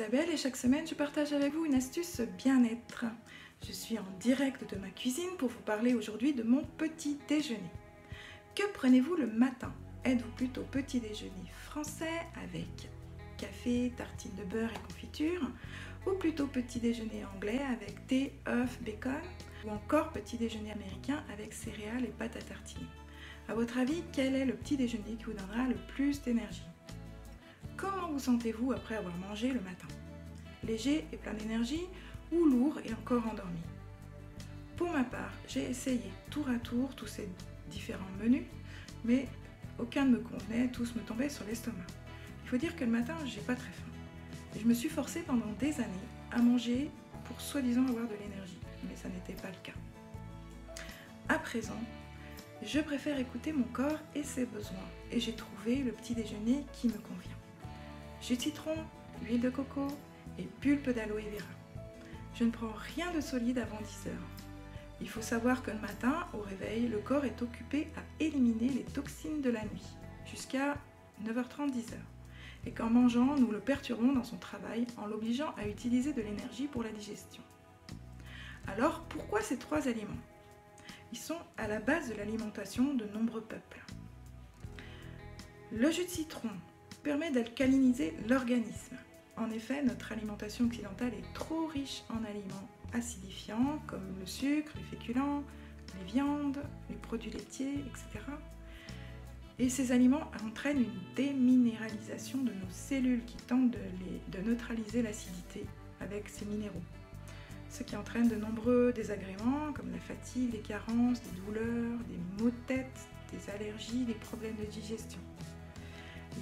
Isabelle et chaque semaine je partage avec vous une astuce bien-être. Je suis en direct de ma cuisine pour vous parler aujourd'hui de mon petit déjeuner. Que prenez-vous le matin? Êtes-vous plutôt petit déjeuner français avec café, tartine de beurre et confiture, ou plutôt petit déjeuner anglais avec thé, œufs, bacon, ou encore petit déjeuner américain avec céréales et pâtes à tartiner? À votre avis, quel est le petit déjeuner qui vous donnera le plus d'énergie? Comment vous sentez-vous après avoir mangé le matin? Léger et plein d'énergie ou lourd et encore endormi? Pour ma part, j'ai essayé tour à tour tous ces différents menus, mais aucun ne me convenait, tous me tombaient sur l'estomac. Il faut dire que le matin, j'ai pas très faim. Et je me suis forcée pendant des années à manger pour soi-disant avoir de l'énergie, mais ça n'était pas le cas. À présent, je préfère écouter mon corps et ses besoins, et j'ai trouvé le petit déjeuner qui me convient. Jus de citron, huile de coco et pulpe d'aloe vera. Je ne prends rien de solide avant 10 heures. Il faut savoir que le matin, au réveil, le corps est occupé à éliminer les toxines de la nuit, jusqu'à 9h30, 10h. Et qu'en mangeant, nous le perturbons dans son travail en l'obligeant à utiliser de l'énergie pour la digestion. Alors, pourquoi ces trois aliments? Ils sont à la base de l'alimentation de nombreux peuples. Le jus de citron permet d'alcaliniser l'organisme. En effet, notre alimentation occidentale est trop riche en aliments acidifiants comme le sucre, les féculents, les viandes, les produits laitiers, etc. Et ces aliments entraînent une déminéralisation de nos cellules qui tentent de neutraliser l'acidité avec ces minéraux. Ce qui entraîne de nombreux désagréments comme la fatigue, les carences, des douleurs, des maux de tête, des allergies, des problèmes de digestion.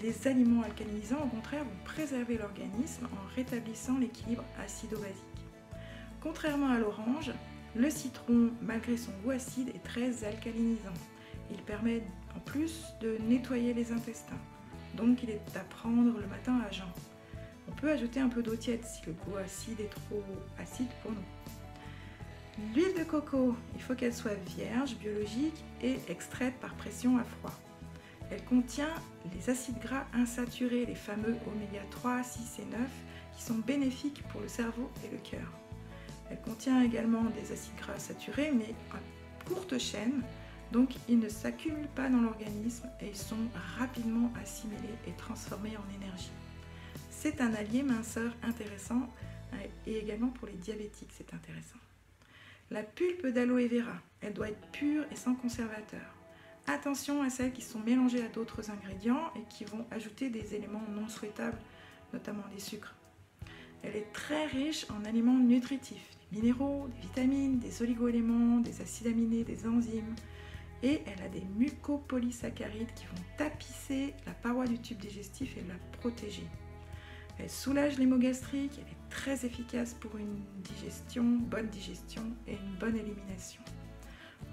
Les aliments alcalinisants, au contraire, vont préserver l'organisme en rétablissant l'équilibre acido-basique. Contrairement à l'orange, le citron, malgré son goût acide, est très alcalinisant. Il permet en plus de nettoyer les intestins, donc il est à prendre le matin à jeun. On peut ajouter un peu d'eau tiède si le goût acide est trop acide pour nous. L'huile de coco, il faut qu'elle soit vierge, biologique et extraite par pression à froid. Elle contient les acides gras insaturés, les fameux oméga 3, 6 et 9, qui sont bénéfiques pour le cerveau et le cœur. Elle contient également des acides gras saturés, mais à courte chaîne, donc ils ne s'accumulent pas dans l'organisme et ils sont rapidement assimilés et transformés en énergie. C'est un allié minceur intéressant et également pour les diabétiques, c'est intéressant. La pulpe d'aloe vera, elle doit être pure et sans conservateur. Attention à celles qui sont mélangées à d'autres ingrédients et qui vont ajouter des éléments non souhaitables, notamment les sucres. Elle est très riche en aliments nutritifs, des minéraux, des vitamines, des oligoéléments, des acides aminés, des enzymes. Et elle a des mucopolysaccharides qui vont tapisser la paroi du tube digestif et la protéger. Elle soulage l'hémogastrique, elle est très efficace pour une bonne digestion et une bonne élimination.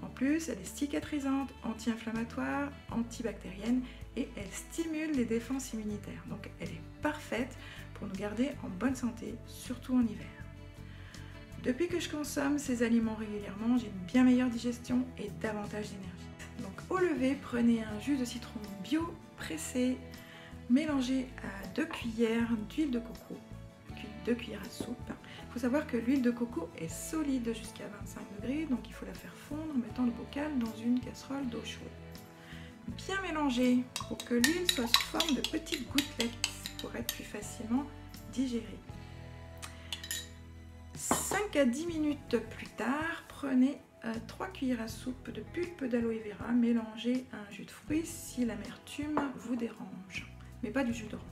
En plus, elle est cicatrisante, anti-inflammatoire, antibactérienne et elle stimule les défenses immunitaires. Donc elle est parfaite pour nous garder en bonne santé, surtout en hiver. Depuis que je consomme ces aliments régulièrement, j'ai une bien meilleure digestion et davantage d'énergie. Donc au lever, prenez un jus de citron bio pressé, mélangé à 2 cuillères d'huile de coco, 2 cuillères à soupe. Il faut savoir que l'huile de coco est solide jusqu'à 25 degrés, donc il faut la faire fondre en mettant le bocal dans une casserole d'eau chaude. Bien mélanger pour que l'huile soit sous forme de petites gouttelettes pour être plus facilement digérée. 5 à 10 minutes plus tard, prenez 3 cuillères à soupe de pulpe d'aloe vera mélangée à un jus de fruits si l'amertume vous dérange, mais pas du jus d'orange.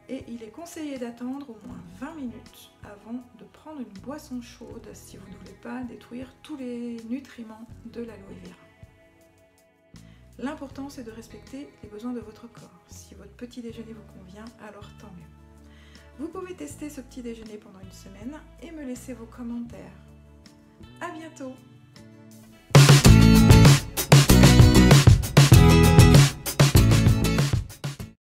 Et il est conseillé d'attendre au moins 20 minutes avant de prendre une boisson chaude si vous ne voulez pas détruire tous les nutriments de l'aloe vera. L'important, c'est de respecter les besoins de votre corps. Si votre petit déjeuner vous convient, alors tant mieux. Vous pouvez tester ce petit déjeuner pendant une semaine et me laisser vos commentaires. À bientôt!